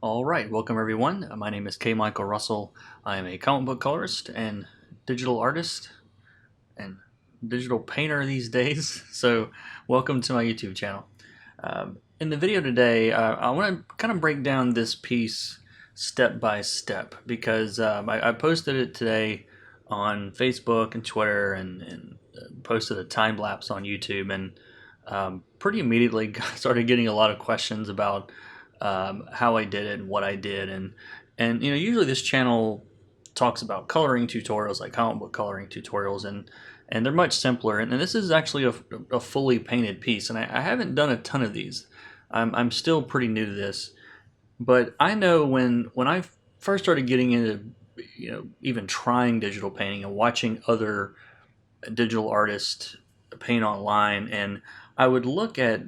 All right, welcome everyone. My name is K. Michael Russell. I am a comic book colorist and digital artist and digital painter these days. So, welcome to my YouTube channel. In the video today, I want to kind of break down this piece step by step because I posted it today on Facebook and Twitter and posted a time lapse on YouTube and pretty immediately started getting a lot of questions about how I did it and what I did and usually this channel talks about coloring tutorials like comic book coloring tutorials and they're much simpler and this is actually a fully painted piece and I haven't done a ton of these. I'm still pretty new to this, but I know when I first started getting into even trying digital painting and watching other digital artists paint online, and I would look at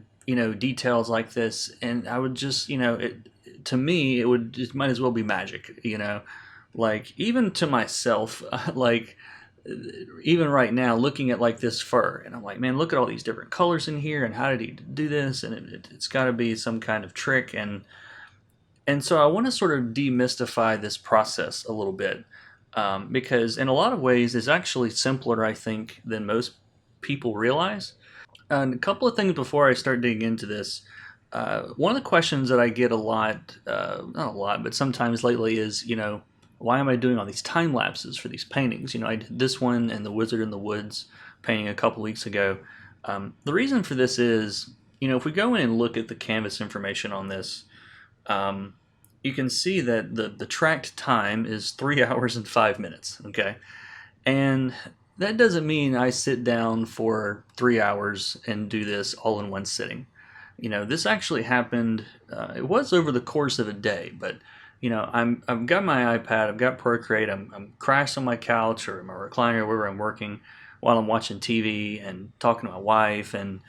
details like this, and I would just to me it might as well be magic, like even to myself, like even right now looking at like this fur and I'm like, man, look at all these different colors in here and how did he do this, and it's got to be some kind of trick, and so I want to sort of demystify this process a little bit, because in a lot of ways it's actually simpler, I think, than most people realize. And a couple of things before I start digging into this. One of the questions that I get a lot, not a lot, but sometimes lately is, why am I doing all these time lapses for these paintings? I did this one and the Wizard in the Woods painting a couple weeks ago. The reason for this is, if we go in and look at the canvas information on this, you can see that the tracked time is 3 hours and 5 minutes, okay? And that doesn't mean I sit down for 3 hours and do this all in one sitting. This actually happened, it was over the course of a day, but I've got my iPad, I've got Procreate, I'm crashed on my couch or my recliner, wherever I'm working, while I'm watching TV and talking to my wife, and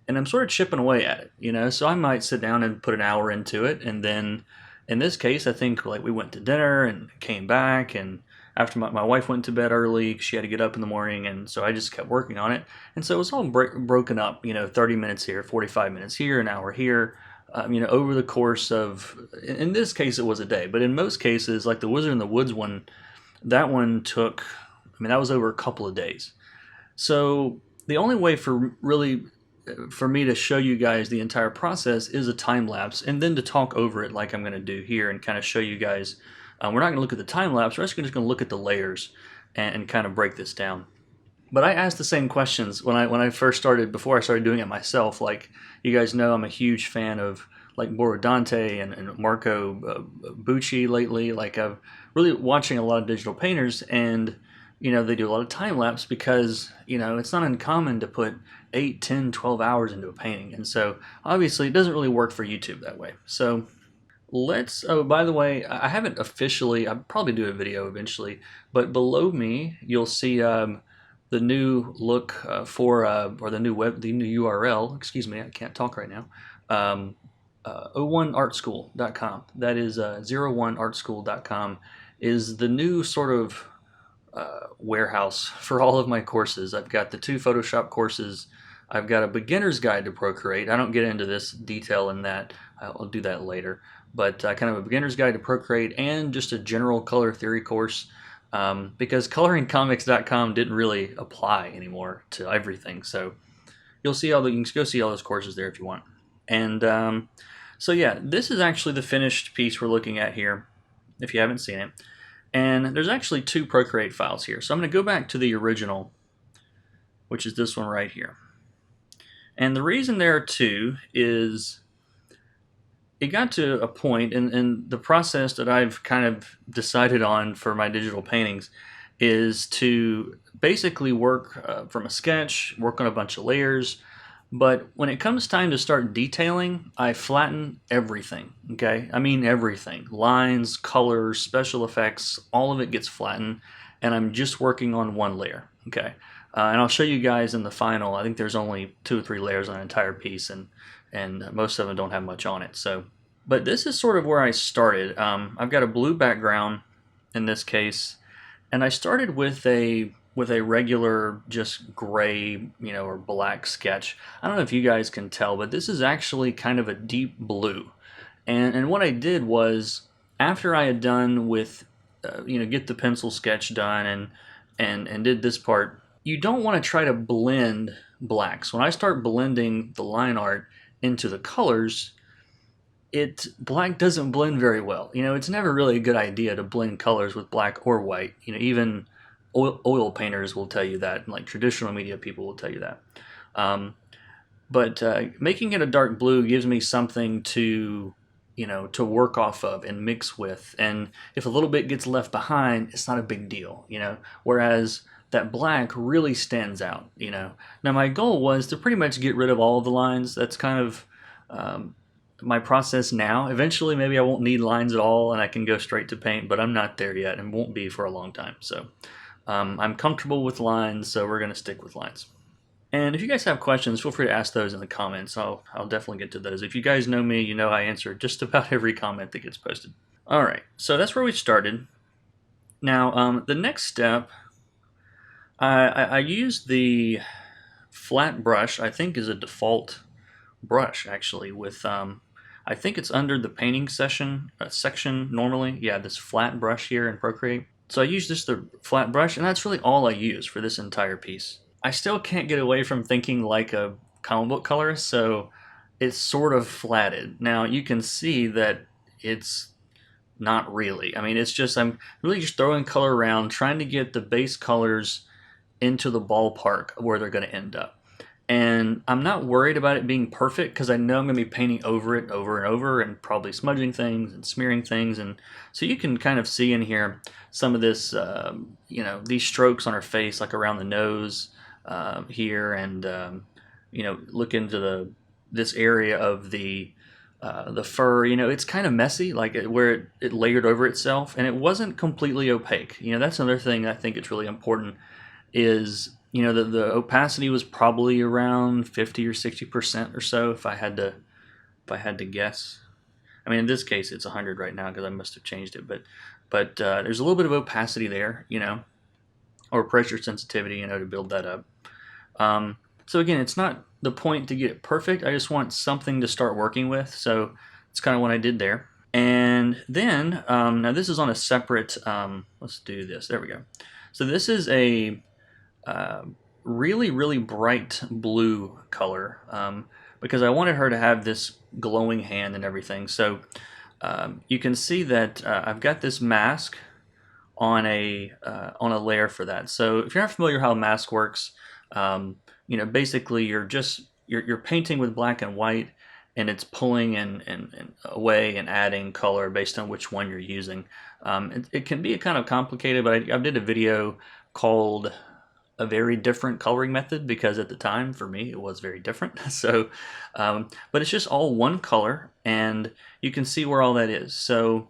I'm sort of chipping away at it, So I might sit down and put an hour into it, and then in this case, I think like we went to dinner and came back, and after my wife went to bed early, she had to get up in the morning, and so I just kept working on it, and so it was all broken up, 30 minutes here, 45 minutes here, an hour here, over the course of, in this case, it was a day, but in most cases, like the Wizard in the Woods one, that one took, that was over a couple of days. So the only way for me to show you guys the entire process is a time lapse and then to talk over it like I'm going to do here and kind of show you guys. We're not going to look at the time lapse, we're just going to look at the layers and kind of break this down. But I asked the same questions when I first started, before I started doing it myself. Like, you guys know, I'm a huge fan of like Borodante and Marco Bucci lately. Like, I've really watching a lot of digital painters, and they do a lot of time lapse because it's not uncommon to put 8, 10, 12 hours into a painting, and so obviously it doesn't really work for YouTube that way. So oh, by the way, I haven't officially, I'll probably do a video eventually, but below me you'll see the new look or the new URL, excuse me, I can't talk right now, 01artschool.com. That is 01artschool.com is the new sort of warehouse for all of my courses. I've got the 2 Photoshop courses. I've got a beginner's guide to Procreate. I don't get into this detail in that. I'll do that later. But kind of a beginner's guide to Procreate and just a general color theory course, because coloringcomics.com didn't really apply anymore to everything. So you can go see all those courses there if you want. And so yeah, this is actually the finished piece we're looking at here, if you haven't seen it. And there's actually 2 Procreate files here. So I'm going to go back to the original, which is this one right here. And the reason there are 2 is it got to a point in the process that I've kind of decided on for my digital paintings is to basically work from a sketch, work on a bunch of layers. But when it comes time to start detailing, I flatten everything, okay? I mean everything. Lines, colors, special effects, all of it gets flattened, and I'm just working on one layer, okay? And I'll show you guys in the final. I think there's only 2 or 3 layers on an entire piece, and most of them don't have much on it. So, but this is sort of where I started. I've got a blue background in this case, and I started with a regular just gray, or black sketch. I don't know if you guys can tell, but this is actually kind of a deep blue. And what I did was, after I had done with, get the pencil sketch done and did this part, you don't want to try to blend blacks. When I start blending the line art into the colors, black doesn't blend very well. It's never really a good idea to blend colors with black or white. Even oil painters will tell you that, and like traditional media people will tell you that. But making it a dark blue gives me something to work off of and mix with. And if a little bit gets left behind, it's not a big deal. Whereas that black really stands out. Now my goal was to pretty much get rid of all of the lines. That's kind of my process now. Eventually, maybe I won't need lines at all and I can go straight to paint, but I'm not there yet and won't be for a long time. So I'm comfortable with lines, so we're going to stick with lines. And if you guys have questions, feel free to ask those in the comments. I'll definitely get to those. If you guys know me, you know I answer just about every comment that gets posted. All right, so that's where we started. Now, the next step, I used the flat brush. I think is a default brush, actually, with I think it's under the painting section normally. Yeah, this flat brush here in Procreate. So I use just the flat brush, and that's really all I use for this entire piece. I still can't get away from thinking like a comic book colorist, so it's sort of flatted. Now you can see that it's not really. I mean, it's just, I'm really just throwing color around, trying to get the base colors into the ballpark where they're going to end up. And I'm not worried about it being perfect because I know I'm going to be painting over it over and over and probably smudging things and smearing things. And so you can kind of see in here some of this, these strokes on her face, like around the nose here, and, look into this area of the fur. It's kind of messy, like where it layered over itself, and it wasn't completely opaque. That's another thing I think it's really important is, the opacity was probably around 50 or 60% or so, if I had to guess. I mean, in this case, it's 100 right now because I must have changed it, but there's a little bit of opacity there, or pressure sensitivity, to build that up. So again, it's not the point to get it perfect. I just want something to start working with. So it's kind of what I did there. And then, now this is on a separate, let's do this. There we go. So this is a really, really bright blue color because I wanted her to have this glowing hand and everything. So you can see that I've got this mask on a layer for that. So if you're not familiar how a mask works, basically you're painting with black and white, and it's pulling and away and adding color based on which one you're using. It can be kind of complicated, but I did a video called A Very Different Coloring Method because at the time, for me, it was very different. So, but it's just all one color, and you can see where all that is. So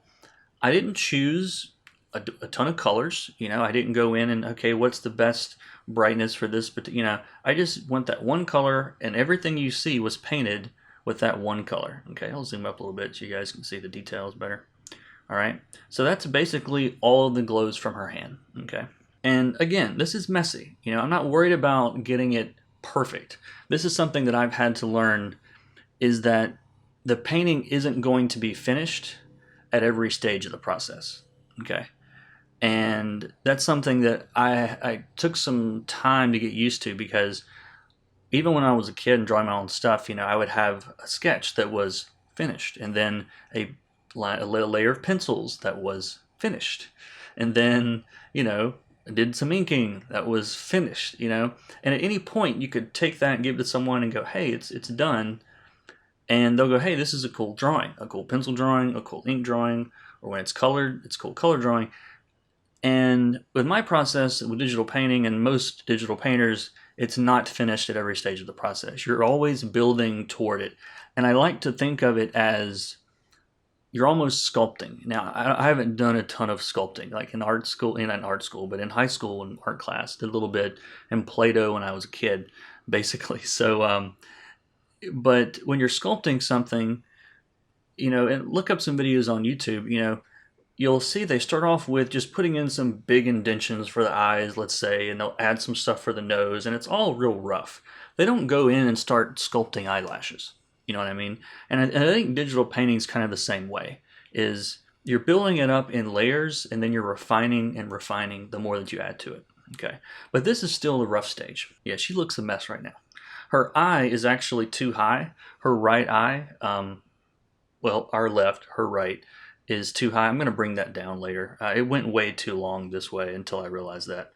I didn't choose a ton of colors. I didn't go in and, okay, what's the best brightness for this, but I just went that one color, and everything you see was painted with that one color. Okay, I'll zoom up a little bit so you guys can see the details better. All right, so that's basically all of the glows from her hand. Okay, and again, this is messy. I'm not worried about getting it perfect. This is something that I've had to learn, is that the painting isn't going to be finished at every stage of the process. Okay. And that's something that I took some time to get used to, because even when I was a kid and drawing my own stuff, I would have a sketch that was finished, and then a layer of pencils that was finished, and then, did some inking that was finished, and at any point you could take that and give it to someone and go, hey, it's done. And they'll go, hey, this is a cool drawing, a cool pencil drawing, a cool ink drawing, or when it's colored, it's cool color drawing. And with my process with digital painting and most digital painters, it's not finished at every stage of the process. You're always building toward it. And I like to think of it as you're almost sculpting. Now, I haven't done a ton of sculpting, like in art school, not in art school, but in high school and art class, did a little bit in Play-Doh when I was a kid, basically. So, but when you're sculpting something, and look up some videos on YouTube, you'll see they start off with just putting in some big indentions for the eyes, let's say, and they'll add some stuff for the nose, and it's all real rough. They don't go in and start sculpting eyelashes. You know what I mean? And I think digital painting is kind of the same way. Is you're building it up in layers, and then you're refining and refining the more that you add to it. Okay, but this is still the rough stage. Yeah, she looks a mess right now. Her eye is actually too high. Her right eye, well, our left, her right, is too high. I'm going to bring that down later. It went way too long this way until I realized that.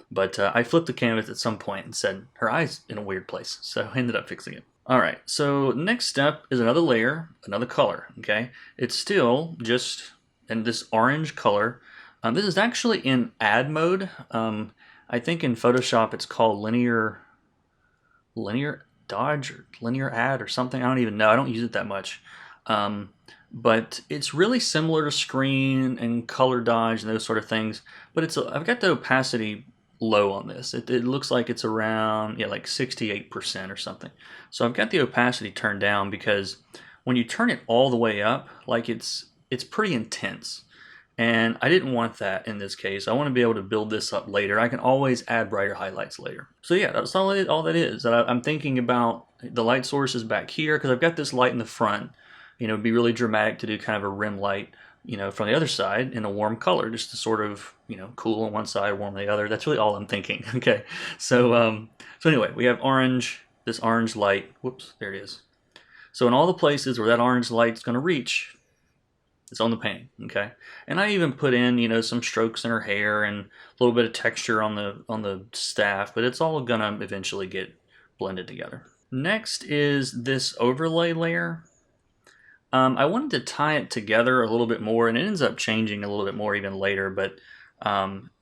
But I flipped the canvas at some point and said, her eye's in a weird place. So I ended up fixing it. All right, so next step is another layer, another color, okay? It's still just in this orange color. This is actually in add mode. I think in Photoshop it's called linear dodge or linear add or something. I don't even know. I don't use it that much. But it's really similar to screen and color dodge and those sort of things. But I've got the opacity low on this. It looks like it's around like 68% or something. So I've got the opacity turned down because when you turn it all the way up, like it's pretty intense. And I didn't want that in this case. I want to be able to build this up later. I can always add brighter highlights later. So yeah, that's all that is. I'm thinking about the light source is back here because I've got this light in the front. It'd be really dramatic to do kind of a rim light, from the other side in a warm color, just to sort of, cool on one side, warm on the other. That's really all I'm thinking. Okay, so anyway, we have this orange light. Whoops, there it is. So in all the places where that orange light's going to reach, it's on the painting, okay? And I even put in, some strokes in her hair and a little bit of texture on the staff, but it's all gonna eventually get blended together. Next is this overlay layer. I wanted to tie it together a little bit more, and it ends up changing a little bit more even later, but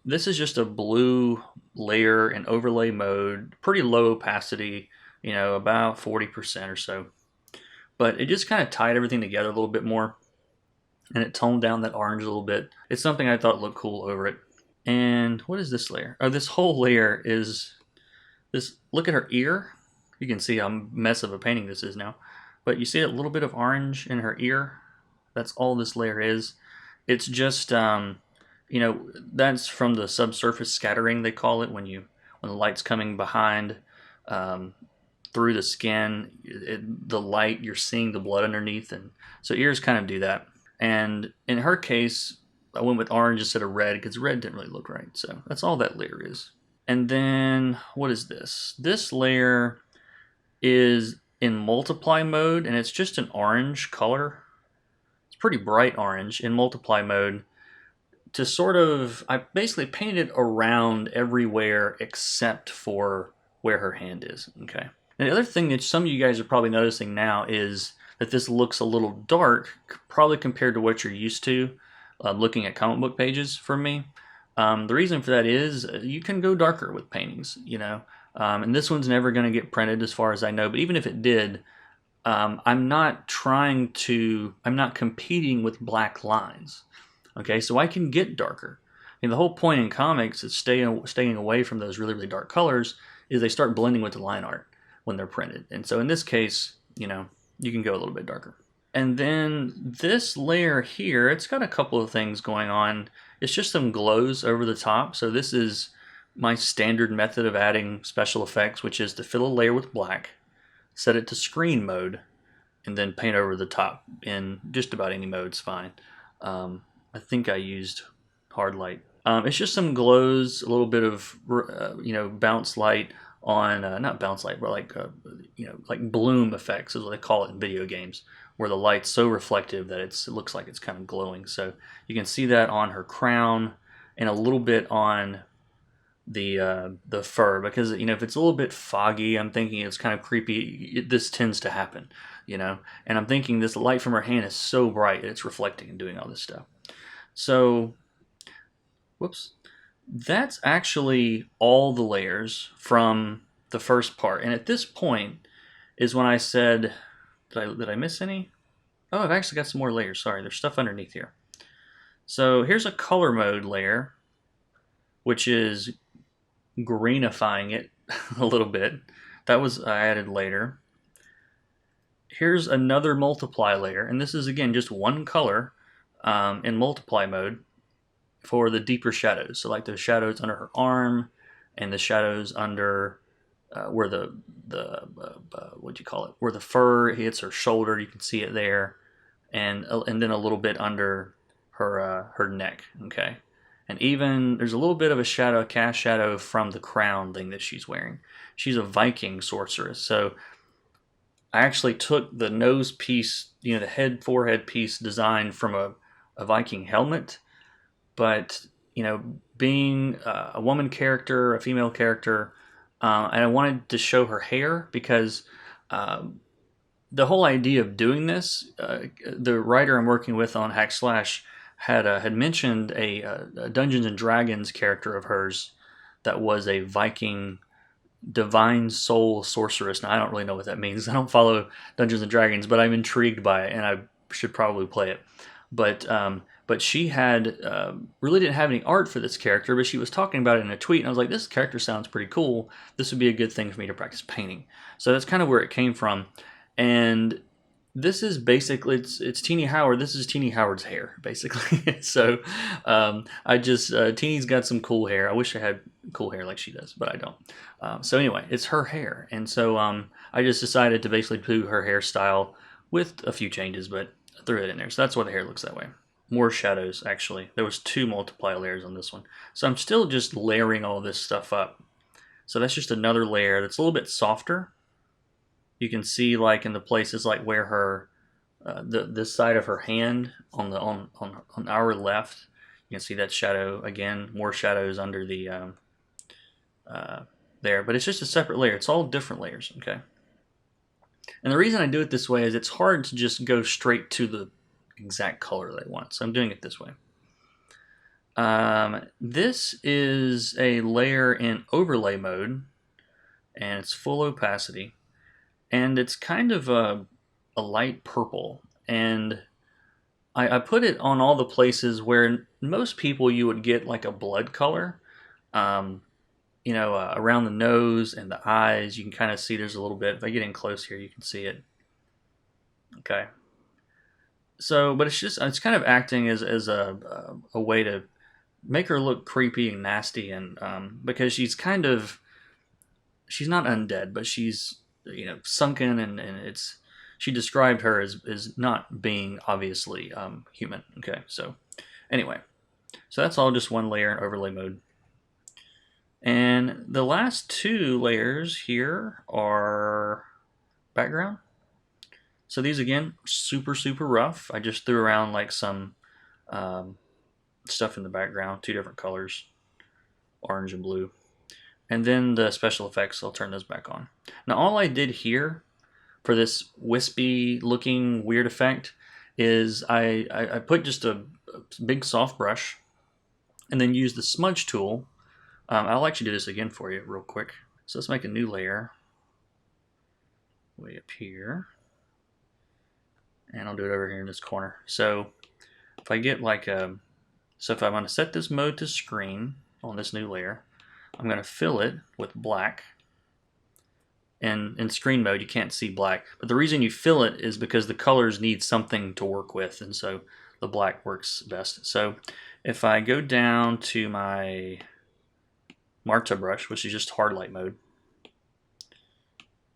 this is just a blue layer in overlay mode, pretty low opacity, about 40% or so. But it just kind of tied everything together a little bit more, and it toned down that orange a little bit. It's something I thought looked cool over it. And what is this layer? Oh, this whole layer is this. Look at her ear. You can see how mess of a painting this is now. But you see a little bit of orange in her ear? That's all this layer is. It's just, that's from the subsurface scattering, they call it, when the light's coming behind through the skin, the light, you're seeing the blood underneath. And so ears kind of do that. And in her case, I went with orange instead of red because red didn't really look right. So that's all that layer is. And then what is this? This layer is in multiply mode, and it's just an orange color. It's pretty bright orange in multiply mode. To sort of, I basically painted around everywhere except for where her hand is. Okay. And the other thing that some of you guys are probably noticing now is that this looks a little dark, probably compared to what you're used to looking at comic book pages from me. The reason for that is you can go darker with paintings, and this one's never going to get printed as far as I know, but even if it did, I'm not competing with black lines. Okay, so I can get darker. And the whole point in comics is staying away from those really, really dark colors is they start blending with the line art when they're printed. And so in this case, you can go a little bit darker. And then this layer here, it's got a couple of things going on. It's just some glows over the top. So this is my standard method of adding special effects, which is to fill a layer with black, set it to screen mode, and then paint over the top in just about any mode's fine. I think I used hard light. It's just some glows, a little bit of bounce light on not bounce light, but like bloom effects is what they call it in video games, where the light's so reflective that it looks like it's kind of glowing. So you can see that on her crown and a little bit on the fur, because if it's a little bit foggy, I'm thinking it's kind of creepy. This tends to happen, and I'm thinking this light from her hand is so bright that it's reflecting and doing all this stuff. So, whoops. That's actually all the layers from the first part. And at this point is when I said, did I miss any? Oh, I've actually got some more layers. Sorry, there's stuff underneath here. So here's a color mode layer, which is greenifying it a little bit. That was I added later. Here's another multiply layer, and this is again just one color in multiply mode for the deeper shadows. So like the shadows under her arm and the shadows under where what do you call it? Where the fur hits her shoulder, you can see it there, and then a little bit under her neck. Okay, and even there's a little bit of a shadow, cast shadow from the crown thing that she's wearing. She's a Viking sorceress, so I actually took the nose piece, the head forehead piece design from a Viking helmet, but being a woman character, a female character, and I wanted to show her hair because the whole idea of doing this, the writer I'm working with on Hack Slash had mentioned a Dungeons and Dragons character of hers that was a Viking divine soul sorceress. Now I don't really know what that means. I don't follow Dungeons and Dragons, but I'm intrigued by it, and I should probably play it. But she had really didn't have any art for this character, but she was talking about it in a tweet, and I was like, this character sounds pretty cool. This would be a good thing for me to practice painting. So that's kind of where it came from. And this is basically it's Teeny Howard. This is Teeny Howard's hair, basically. So I just Teeny's got some cool hair. I wish I had cool hair like she does, but I don't. So anyway, it's her hair, and so I just decided to basically do her hairstyle with a few changes, but I threw it in there. So that's why the hair looks that way. More shadows, actually. There was 2 multiply layers on this one. So I'm still just layering all this stuff up. So that's just another layer that's a little bit softer. You can see like in the places like where her, this side of her hand on our left, you can see that shadow again, more shadows under the, there. But it's just a separate layer. It's all different layers, okay? And the reason I do it this way is it's hard to just go straight to the exact color they want. So I'm doing it this way. This is a layer in overlay mode, and it's full opacity, and it's kind of a light purple, and I put it on all the places where most people you would get like a blood color. Around the nose and the eyes, you can kind of see there's a little bit. If I get in close here, you can see it. Okay. So, but it's kind of acting as a way to make her look creepy and nasty, and because she's not undead, but she's sunken, and she described her as not being obviously human. Okay, so anyway, so that's all just one layer in overlay mode, and the last 2 layers here are background. So these again, super rough. I just threw around like some stuff in the background, 2 different colors, orange and blue. And then the special effects, I'll turn those back on. Now all I did here for this wispy looking weird effect is I put just a big soft brush and then use the Smudge Tool. I'll actually do this again for you real quick. So let's make a new layer way up here. And I'll do it over here in this corner. So if I get like so if I'm going to set this mode to screen on this new layer, I'm going to fill it with black. And in screen mode, you can't see black. But the reason you fill it is because the colors need something to work with, and so the black works best. So if I go down to my Marta brush, which is just hard light mode,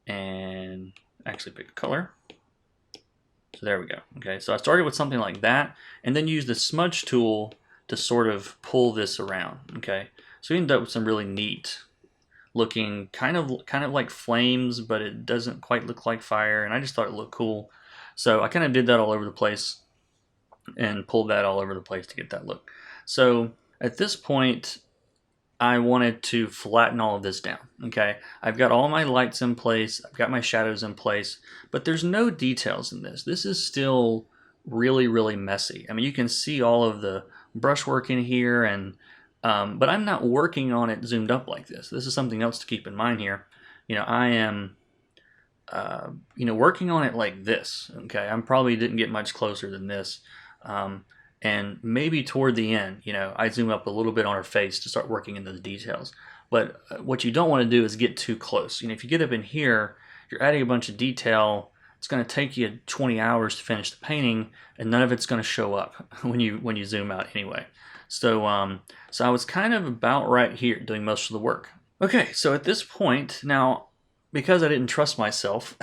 and actually pick a color. So there we go. Okay, so I started with something like that, and then use the Smudge Tool to sort of pull this around. Okay, so we ended up with some really neat looking, kind of like flames, but it doesn't quite look like fire, and I just thought it looked cool. So I kind of did that all over the place and pulled that all over the place to get that look. So at this point, I wanted to flatten all of this down. Okay, I've got all my lights in place, I've got my shadows in place, but there's no details in this. This is still really messy. I mean, you can see all of the brushwork in here, and but I'm not working on it zoomed up like this. This is something else to keep in mind here. I am working on it like this. Okay, I probably didn't get much closer than this. And maybe toward the end, I zoom up a little bit on her face to start working into the details. But what you don't want to do is get too close. If you get up in here, you're adding a bunch of detail. It's going to take you 20 hours to finish the painting, and none of it's going to show up when you zoom out anyway. So I was kind of about right here doing most of the work. Okay, so at this point, now because I didn't trust myself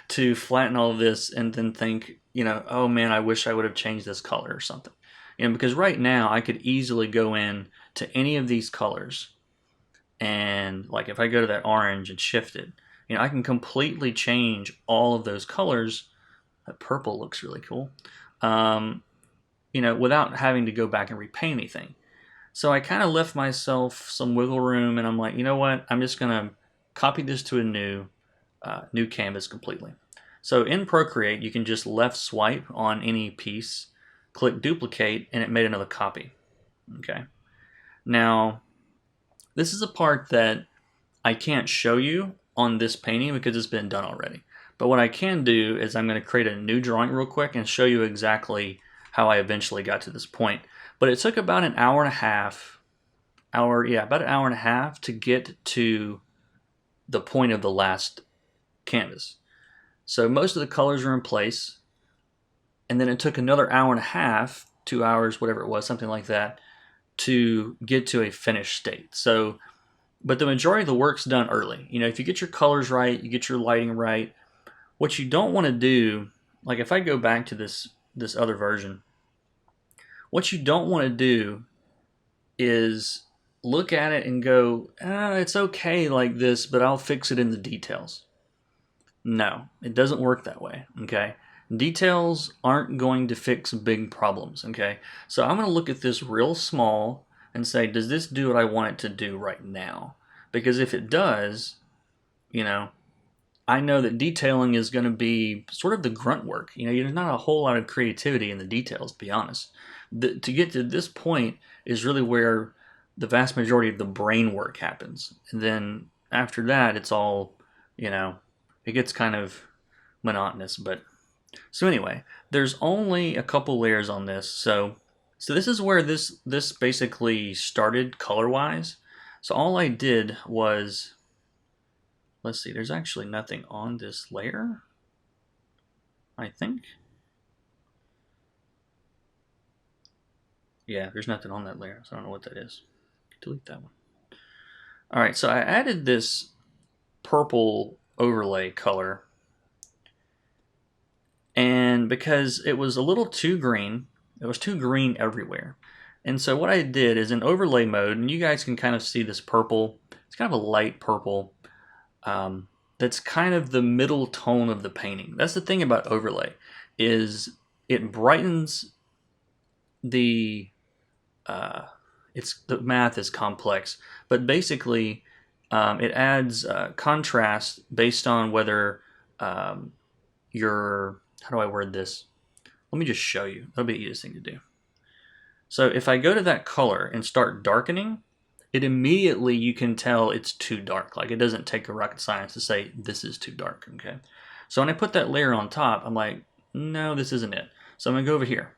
to flatten all of this and then think, oh man, I wish I would have changed this color or something. Because right now I could easily go in to any of these colors, and like if I go to that orange and shift it, I can completely change all of those colors. That purple looks really cool. Without having to go back and repaint anything. So I kind of left myself some wiggle room, and I'm like, you know what? I'm just gonna copy this to a new canvas completely. So in Procreate, you can just left swipe on any piece, click duplicate, and it made another copy. Okay. Now, this is a part that I can't show you on this painting because it's been done already. But what I can do is I'm going to create a new drawing real quick and show you exactly how I eventually got to this point. But it took about an hour and a half, about an hour and a half to get to the point of the last canvas. So most of the colors are in place, and then it took another hour and a half, 2 hours, whatever it was, something like that, to get to a finished state. So, but the majority of the work's done early. If you get your colors right, you get your lighting right. What you don't want to do, like if I go back to this other version, what you don't want to do is look at it and go, it's okay like this, but I'll fix it in the details. No, it doesn't work that way, okay? Details aren't going to fix big problems, okay? So I'm going to look at this real small and say, does this do what I want it to do right now? Because if it does, I know that detailing is going to be sort of the grunt work. There's not a whole lot of creativity in the details, to be honest. To get to this point is really where the vast majority of the brain work happens. And then after that, it's all, it gets kind of monotonous. But so anyway, there's only a couple layers on this. So this is where this basically started color-wise. So all I did was, let's see, there's actually nothing on this layer, I think. Yeah, there's nothing on that layer, so I don't know what that is. Delete that one. All right, so I added this purple overlay color, and because it was a little too green, it was too green everywhere. And so what I did is in overlay mode, and you guys can kind of see this purple, it's kind of a light purple, that's kind of the middle tone of the painting. That's the thing about overlay, is it brightens the the math is complex, but basically it adds contrast based on whether you're, how do I word this? Let me just show you. That'll be the easiest thing to do. So if I go to that color and start darkening, it immediately, you can tell it's too dark. Like, it doesn't take a rocket science to say this is too dark, okay? So when I put that layer on top, I'm like, no, this isn't it. So I'm gonna go over here.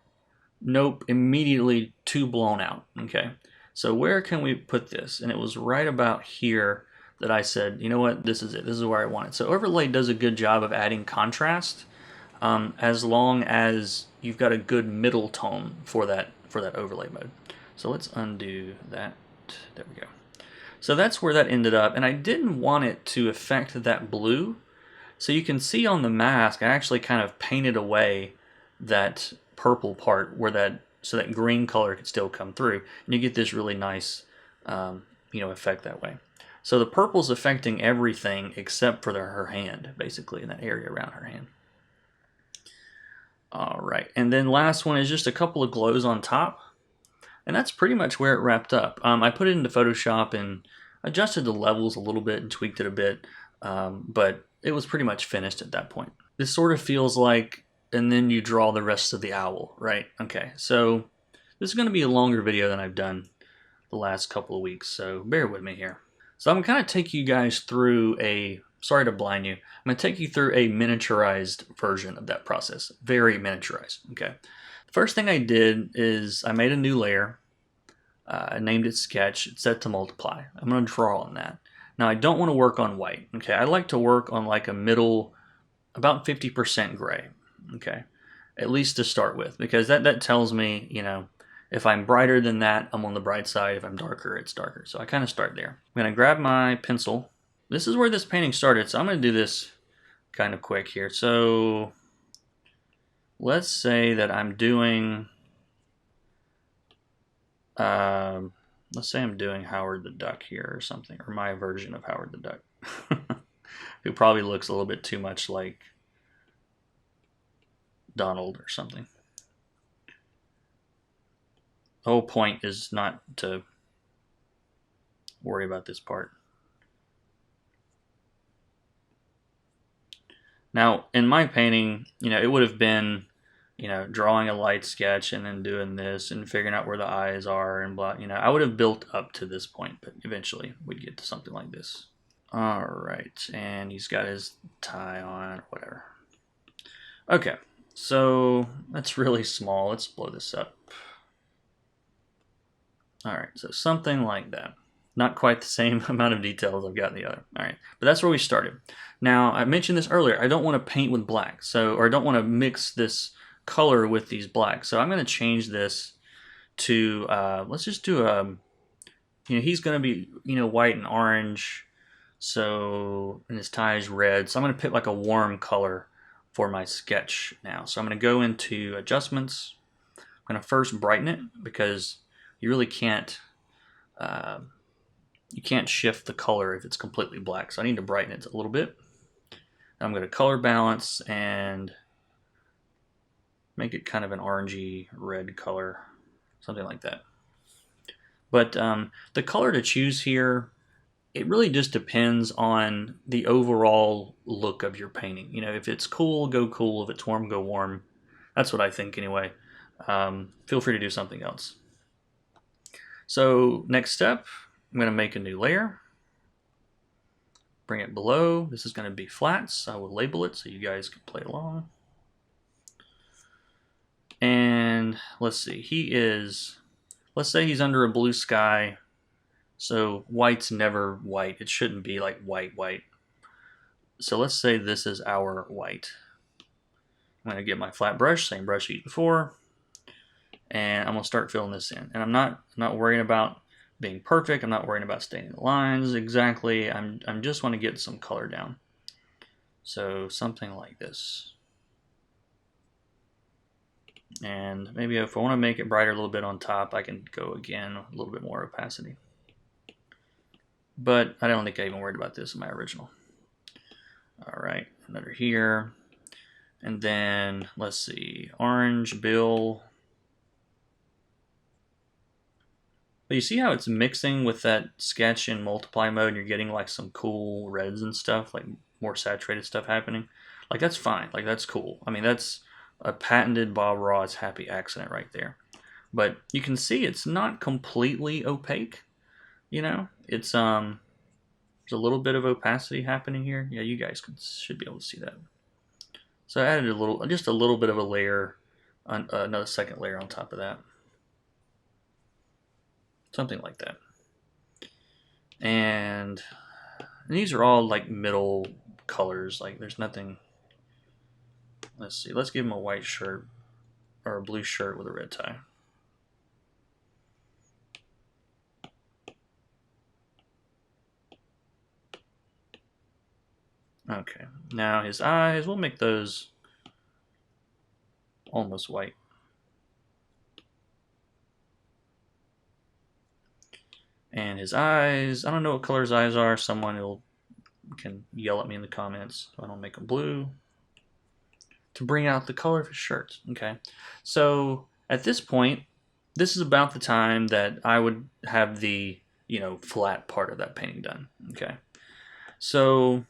Nope, immediately too blown out, okay? So where can we put this? And it was right about here that I said, you know what, this is it. This is where I want it. So overlay does a good job of adding contrast, as long as you've got a good middle tone for that overlay mode. So let's undo that. There we go. So that's where that ended up, and I didn't want it to affect that blue. So you can see on the mask, I actually kind of painted away that purple part where so that green color could still come through, and you get this really nice, effect that way. So the purple's affecting everything except for her hand, basically, in that area around her hand. All right, and then last one is just a couple of glows on top. And that's pretty much where it wrapped up. I put it into Photoshop and adjusted the levels a little bit and tweaked it a bit, but it was pretty much finished at that point. This sort of feels like, and then you draw the rest of the owl, right? Okay, so this is going to be a longer video than I've done the last couple of weeks, so bear with me here. So I'm going to kind of take you guys through sorry to blind you, I'm going to take you through a miniaturized version of that process. Very miniaturized, okay? First thing I did is I made a new layer. I named it Sketch. It's set to multiply. I'm going to draw on that. Now I don't want to work on white. Okay, I like to work on like a middle, about 50% gray. Okay, at least to start with, because that tells me, if I'm brighter than that, I'm on the bright side. If I'm darker, it's darker. So I kind of start there. I'm going to grab my pencil this is where this painting started, so I'm going to do this kind of quick here. So let's say that I'm doing, let's say I'm doing Howard the Duck here or something, or my version of Howard the Duck, who probably looks a little bit too much like Donald or something. The whole point is not to worry about this part. Now, in my painting, it would have been, drawing a light sketch and then doing this and figuring out where the eyes are and blah. I would have built up to this point, but eventually we'd get to something like this. All right, and he's got his tie on, whatever. Okay, so that's really small. Let's blow this up. All right, so something like that. Not quite the same amount of detail as I've got in the other. All right, but that's where we started. Now, I mentioned this earlier. I don't want to paint with black, or I don't want to mix this color with these blacks. So I'm going to change this to, let's just do he's going to be, white and orange. So, and his tie is red. So I'm going to pick like a warm color for my sketch now. So I'm going to go into adjustments. I'm going to first brighten it because you really can't, you can't shift the color if it's completely black. So I need to brighten it a little bit. I'm going to color balance and make it kind of an orangey red color, something like that. But the color to choose here, it really just depends on the overall look of your painting. If it's cool, go cool. If it's warm, go warm. That's what I think anyway. Feel free to do something else. So next step, I'm going to make a new layer. Bring it below. This is going to be flats. I will label it so you guys can play along. And let's see, let's say he's under a blue sky. So white's never white. It shouldn't be like white. So let's say this is our white. I'm going to get my flat brush, same brush I used before. And I'm going to start filling this in. And I'm not worrying about being perfect. I'm not worrying about staying the lines exactly. I'm just want to get some color down. So something like this. And maybe if I want to make it brighter a little bit on top, I can go again a little bit more opacity. But I don't think I even worried about this in my original. All right, another here. And then let's see, orange bill. But you see how it's mixing with that sketch in multiply mode and you're getting like some cool reds and stuff, like more saturated stuff happening? Like that's fine, like that's cool. I mean, that's a patented Bob Ross happy accident right there. But you can see it's not completely opaque, It's there's a little bit of opacity happening here. Yeah, you guys should be able to see that. So I added just a little bit of a layer, another second layer on top of that. Something like that. And these are all like middle colors. Like there's nothing. Let's see. Let's give him a white shirt or a blue shirt with a red tie. Okay. Now his eyes, we'll make those almost white. And his eyes, I don't know what color his eyes are. Someone can yell at me in the comments so I don't make them blue. To bring out the color of his shirt. Okay. So at this point, this is about the time that I would have the, flat part of that painting done. Okay. So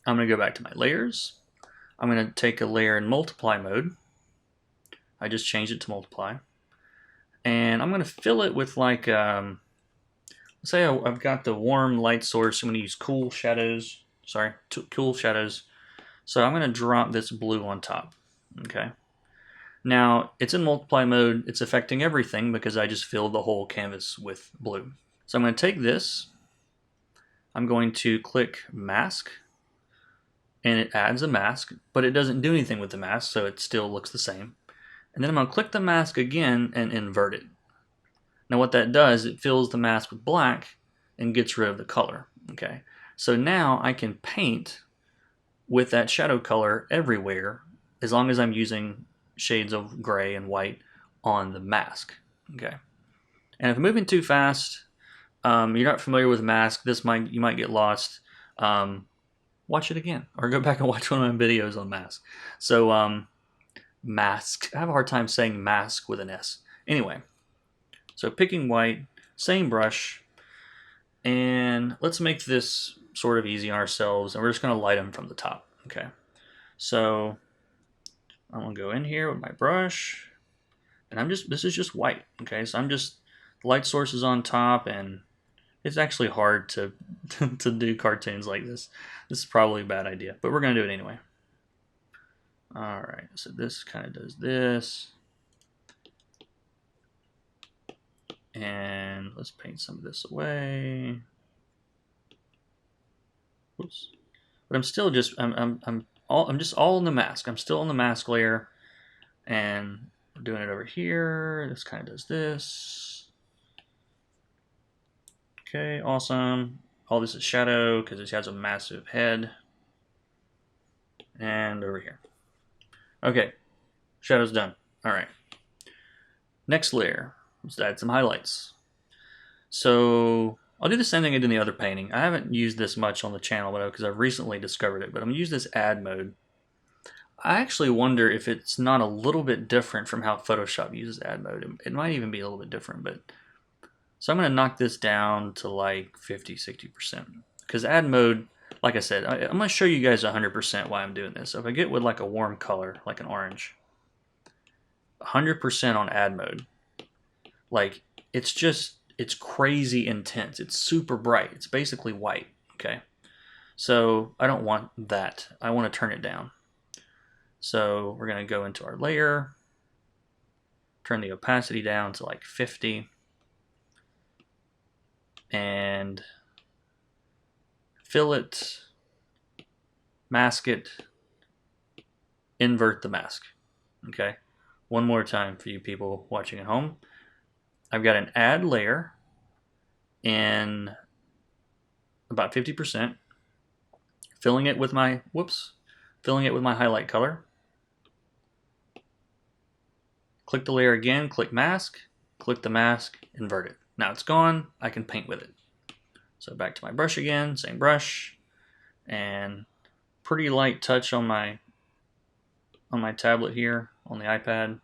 I'm going to go back to my layers. I'm going to take a layer in multiply mode. I just changed it to multiply. And I'm going to fill it with like, let's say I've got the warm light source. I'm going to use cool shadows. Cool shadows. So I'm going to drop this blue on top. Okay. Now it's in multiply mode. It's affecting everything because I just filled the whole canvas with blue. So I'm going to take this. I'm going to click mask. And it adds a mask, but it doesn't do anything with the mask, so it still looks the same. And then I'm going to click the mask again and invert it. Now what that does, it fills the mask with black and gets rid of the color. Okay. So now I can paint with that shadow color everywhere as long as I'm using shades of gray and white on the mask. Okay. And if I'm moving too fast, you're not familiar with mask, you might get lost. Watch it again or go back and watch one of my videos on mask. So mask. I have a hard time saying mask with an S. Anyway, so picking white, same brush, and let's make this sort of easy on ourselves, and we're just going to light them from the top. Okay, so I'm going to go in here with my brush, and this is just white. Okay, so the light source is on top, and it's actually hard to to do cartoons like this. This is probably a bad idea, but we're going to do it anyway. All right, so this kind of does this. And let's paint some of this away. Oops. But I'm still just I'm just all in the mask. I'm still on the mask layer, and we're doing it over here. This kind of does this. Okay, awesome. All this is shadow because it has a massive head. And over here. Okay, shadow's done. All right. Next layer. Let's add some highlights. So I'll do the same thing I did in the other painting. I haven't used this much on the channel because I've recently discovered it, but I'm going to use this add mode. I actually wonder if it's not a little bit different from how Photoshop uses add mode. It might even be a little bit different, but so I'm going to knock this down to like 50-60% because add mode, like I said, I'm going to show you guys 100% why I'm doing this. So if I get with like a warm color, like an orange, 100% on add mode, like it's crazy intense. It's super bright. It's basically white. Okay, so I don't want that. I want to turn it down. So we're going to go into our layer, turn the opacity down to like 50, and fill it, mask it, invert the mask. Okay, one more time for you people watching at home. I've got an add layer in about 50%, filling it with my highlight color. Click the layer again, click mask, click the mask, invert it. Now it's gone, I can paint with it. So back to my brush again, same brush, and pretty light touch on my tablet here, on the iPad.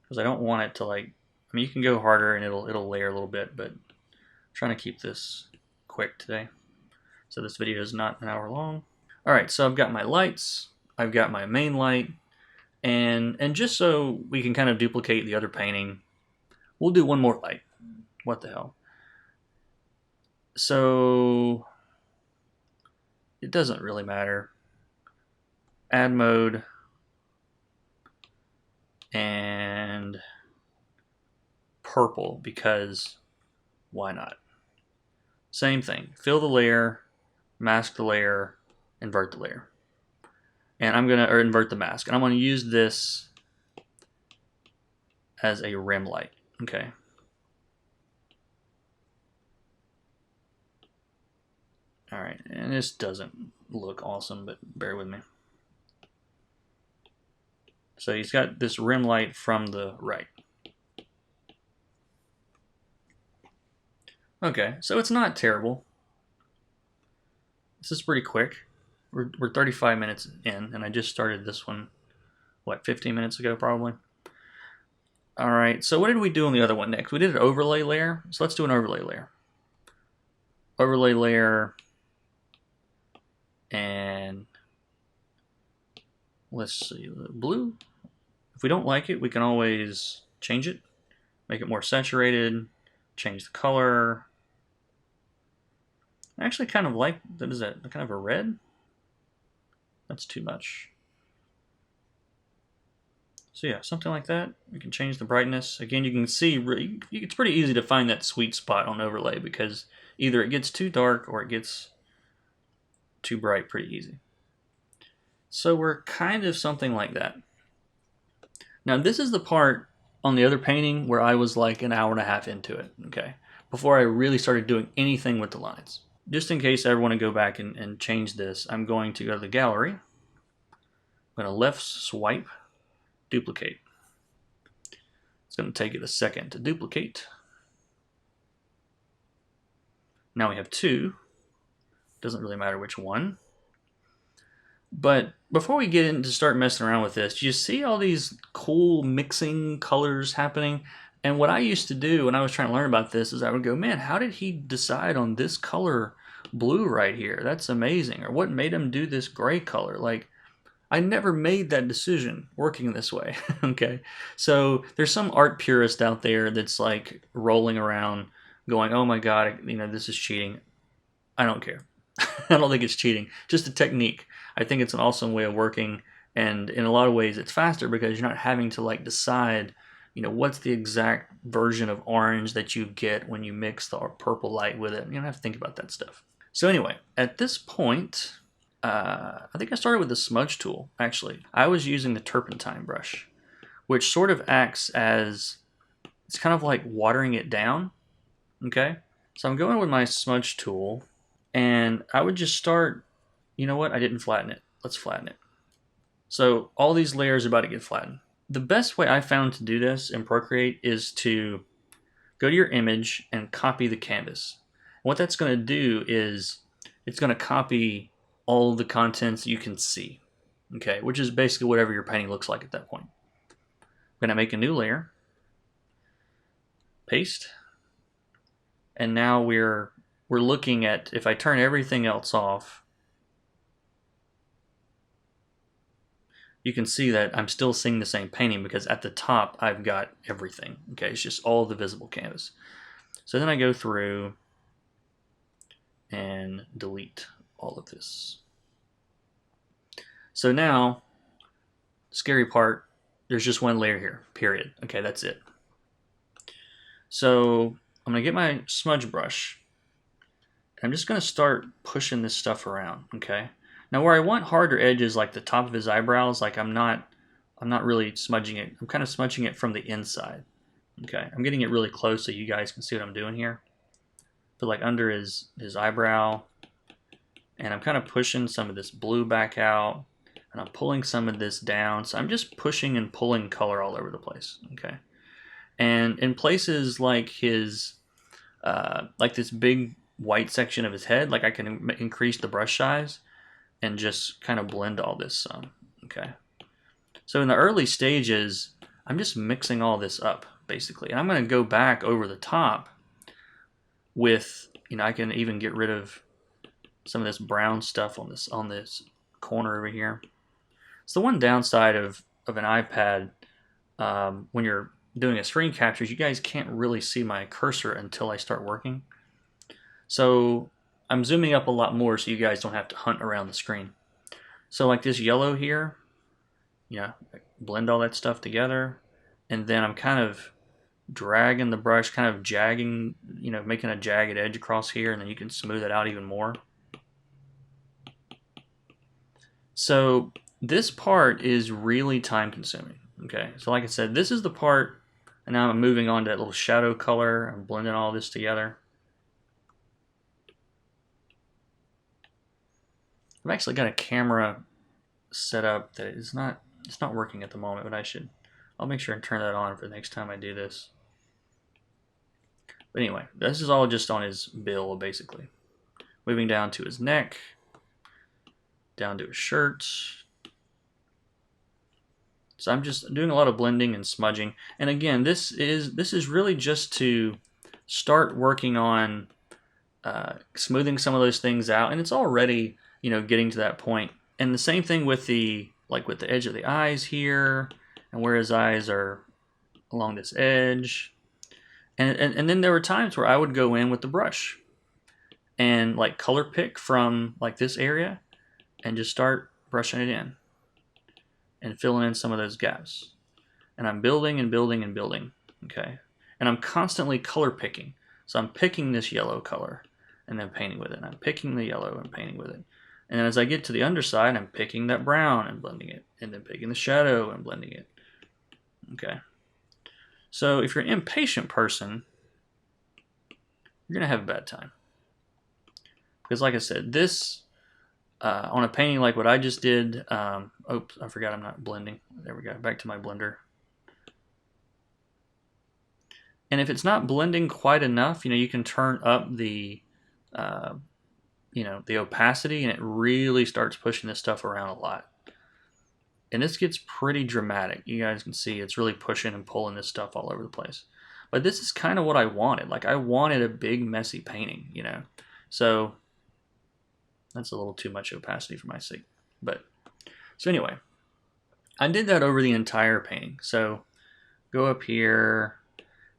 Because I don't want it to like, I mean, you can go harder and it'll layer a little bit, but I'm trying to keep this quick today. So this video is not an hour long. All right, so I've got my lights, I've got my main light, and just so we can kind of duplicate the other painting, we'll do one more light. What the hell? So it doesn't really matter. Add mode, and purple, because why not? Same thing. Fill the layer, mask the layer, invert the layer. And I'm going to invert the mask. And I'm going to use this as a rim light. Okay. All right. And this doesn't look awesome, but bear with me. So he's got this rim light from the right. Okay, so it's not terrible. This is pretty quick. We're 35 minutes in, and I just started this one, what, 15 minutes ago probably? All right, so what did we do on the other one next? We did an overlay layer, so let's do an overlay layer. Overlay layer, and let's see, blue. If we don't like it, we can always change it, make it more saturated, change the color. I actually kind of like, what is that, kind of a red? That's too much. So yeah, something like that. We can change the brightness. Again, you can see, it's pretty easy to find that sweet spot on overlay because either it gets too dark or it gets too bright pretty easy. So we're kind of something like that. Now this is the part on the other painting where I was like an hour and a half into it, okay? before I really started doing anything with the lines. Just in case I ever want to go back and change this, I'm going to go to the gallery. I'm going to left swipe, duplicate. It's going to take it a second to duplicate. Now we have two. Doesn't really matter which one. But before we get into start messing around with this, you see all these cool mixing colors happening? And what I used to do when I was trying to learn about this is I would go, man, how did he decide on this color blue right here? That's amazing. Or what made him do this gray color? Like, I never made that decision working this way. Okay, so there's some art purist out there that's like rolling around going, oh my god, this is cheating. I don't care. I don't think it's cheating, just a technique. I think it's an awesome way of working, and in a lot of ways it's faster because you're not having to like decide, what's the exact version of orange that you get when you mix the purple light with it. You don't have to think about that stuff. So anyway, at this point, I think I started with the Smudge Tool, actually. I was using the turpentine brush, which sort of acts as, it's kind of like watering it down, okay? So I'm going with my Smudge Tool, and I would just start, you know what, I didn't flatten it. Let's flatten it. So all these layers are about to get flattened. The best way I found to do this in Procreate is to go to your image and copy the canvas. What that's going to do is it's going to copy all the contents you can see, okay, which is basically whatever your painting looks like at that point. I'm going to make a new layer, paste, and now we're looking at, if I turn everything else off, you can see that I'm still seeing the same painting because at the top I've got everything, okay, it's just all the visible canvas. So then I go through and delete all of this. So now, scary part, there's just one layer here, period. Okay, that's it. So I'm gonna get my smudge brush. I'm just gonna start pushing this stuff around, okay? Now where I want harder edges, like the top of his eyebrows, like I'm not really smudging it. I'm kind of smudging it from the inside, okay? I'm getting it really close so you guys can see what I'm doing here. But like under his eyebrow, and I'm kind of pushing some of this blue back out, and I'm pulling some of this down. So I'm just pushing and pulling color all over the place, okay? And in places like his, like this big white section of his head, like I can increase the brush size and just kind of blend all this some, okay? So in the early stages, I'm just mixing all this up, basically. And I'm gonna go back over the top with, I can even get rid of some of this brown stuff on this corner over here. So the one downside of an iPad, when you're doing a screen capture, you guys can't really see my cursor until I start working. So I'm zooming up a lot more so you guys don't have to hunt around the screen. So like this yellow here, blend all that stuff together, and then I'm kind of dragging the brush, kind of jagging, making a jagged edge across here, and then you can smooth it out even more. So this part is really time consuming, okay? So like I said, this is the part, and now I'm moving on to that little shadow color. I'm blending all this together. I've actually got a camera set up that it's not working at the moment, but I'll make sure and turn that on for the next time I do this. But anyway, this is all just on his bill, basically. Moving down to his neck, down to his shirt. So I'm just doing a lot of blending and smudging. And again, this is really just to start working on smoothing some of those things out, and it's already, getting to that point. And the same thing with the edge of the eyes here, and where his eyes are along this edge. And then there were times where I would go in with the brush and like color pick from like this area and just start brushing it in and filling in some of those gaps. And I'm building and building and building, okay? And I'm constantly color picking. So I'm picking this yellow color and then painting with it. And I'm picking the yellow and painting with it. And then as I get to the underside, I'm picking that brown and blending it, and then picking the shadow and blending it, okay? So if you're an impatient person, you're going to have a bad time. Because like I said, this, on a painting like what I just did, oops, I forgot I'm not blending. There we go, back to my blender. And if it's not blending quite enough, you can turn up the, the opacity, and it really starts pushing this stuff around a lot. And this gets pretty dramatic. You guys can see it's really pushing and pulling this stuff all over the place. But this is kind of what I wanted. Like, I wanted a big, messy painting, So that's a little too much opacity for my sake. So anyway, I did that over the entire painting. So go up here,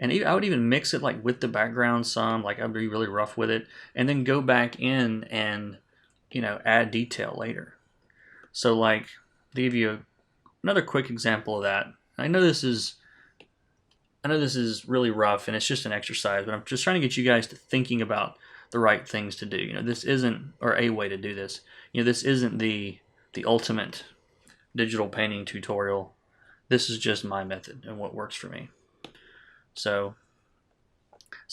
and I would even mix it like with the background some, like I'd be really rough with it, and then go back in and, add detail later. So like, to give you another quick example of that, I know this is really rough and it's just an exercise, but I'm just trying to get you guys to thinking about the right things to do. This isn't, or a way to do this. This isn't the ultimate digital painting tutorial. This is just my method and what works for me. So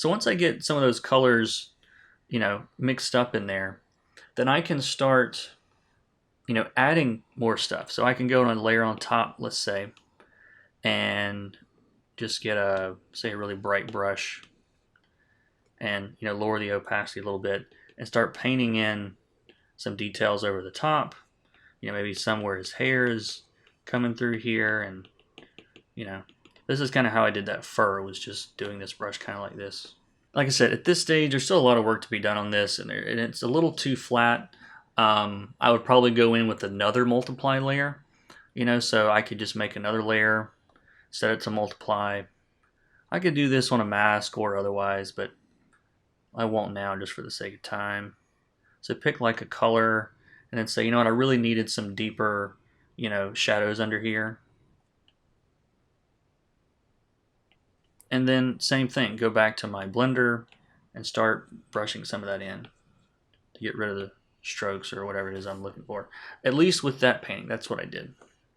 once I get some of those colors, mixed up in there, then I can start, adding more stuff. So I can go on a layer on top, let's say, and just get say a really bright brush and, lower the opacity a little bit and start painting in some details over the top. Maybe somewhere his hair is coming through here, and, this is kind of how I did that fur, was just doing this brush kind of like this. Like I said, at this stage, there's still a lot of work to be done on this, and it's a little too flat. I would probably go in with another multiply layer, so I could just make another layer, set it to multiply. I could do this on a mask or otherwise, but I won't now just for the sake of time. So pick like a color and then say, you know what, I really needed some deeper, shadows under here. And then same thing, go back to my blender and start brushing some of that in to get rid of the strokes or whatever it is I'm looking for. At least with that painting, that's what I did.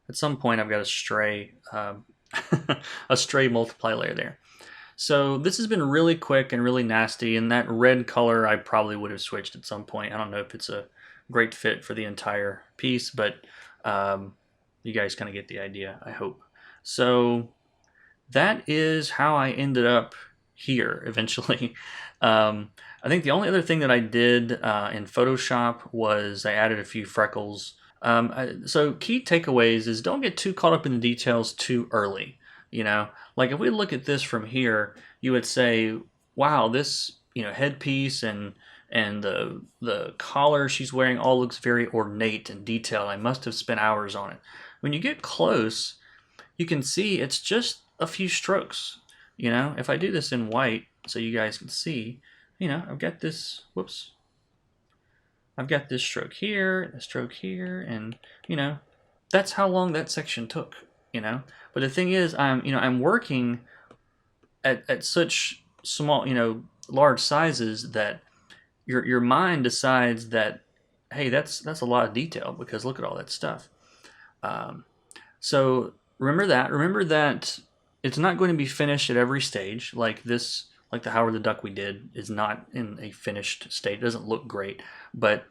At some point I've got a stray a stray multiply layer there. So this has been really quick and really nasty, and that red color I probably would have switched at some point. I don't know if it's a great fit for the entire piece, but you guys kind of get the idea, I hope. So that is how I ended up here eventually. I think the only other thing that I did in Photoshop was I added a few freckles. So key takeaways is don't get too caught up in the details too early. Like if we look at this from here, you would say, wow, this headpiece and the collar she's wearing all looks very ornate and detailed. I must have spent hours on it. When you get close, you can see it's just a few strokes. If I do this in white so you guys can see, I've got this, whoops, I've got this stroke here, a stroke here, and that's how long that section took. But the thing is, I'm working at such small, large sizes that your mind decides that, hey, that's a lot of detail because look at all that stuff. So remember that it's not going to be finished at every stage. Like this, like the Howard the Duck we did is not in a finished state. It doesn't look great, but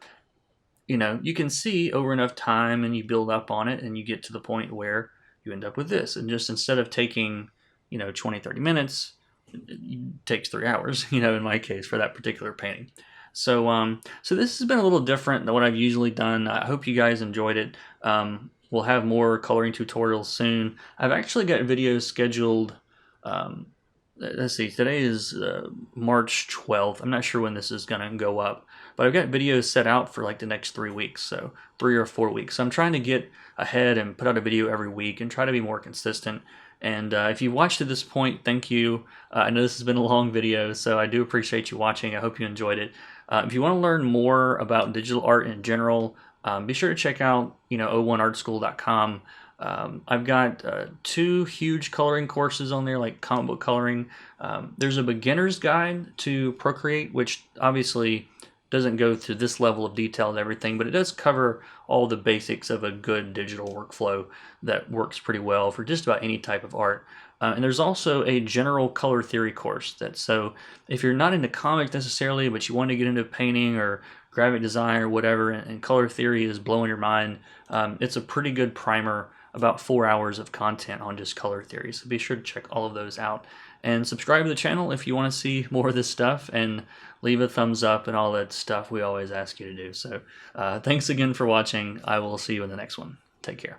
you can see over enough time and you build up on it and you get to the point where you end up with this. And just instead of taking, 20, 30 minutes, it takes 3 hours, in my case for that particular painting. So this has been a little different than what I've usually done. I hope you guys enjoyed it. We'll have more coloring tutorials soon. I've actually got videos scheduled. Let's see, today is March 12th. I'm not sure when this is going to go up, but I've got videos set out for like the next 3 weeks, so 3 or 4 weeks. So I'm trying to get ahead and put out a video every week and try to be more consistent. And if you watched to this point, thank you. I know this has been a long video, so I do appreciate you watching. I hope you enjoyed it. If you want to learn more about digital art in general, be sure to check out, 01artschool.com. I've got 2 huge coloring courses on there, like comic book coloring. There's a beginner's guide to Procreate, which obviously doesn't go to this level of detail and everything, but it does cover all the basics of a good digital workflow that works pretty well for just about any type of art. And there's also a general color theory course so if you're not into comics necessarily, but you want to get into painting or graphic design or whatever, and color theory is blowing your mind, it's a pretty good primer, about 4 hours of content on just color theory. So be sure to check all of those out. And subscribe to the channel if you want to see more of this stuff, and leave a thumbs up and all that stuff we always ask you to do. So thanks again for watching. I will see you in the next one. Take care.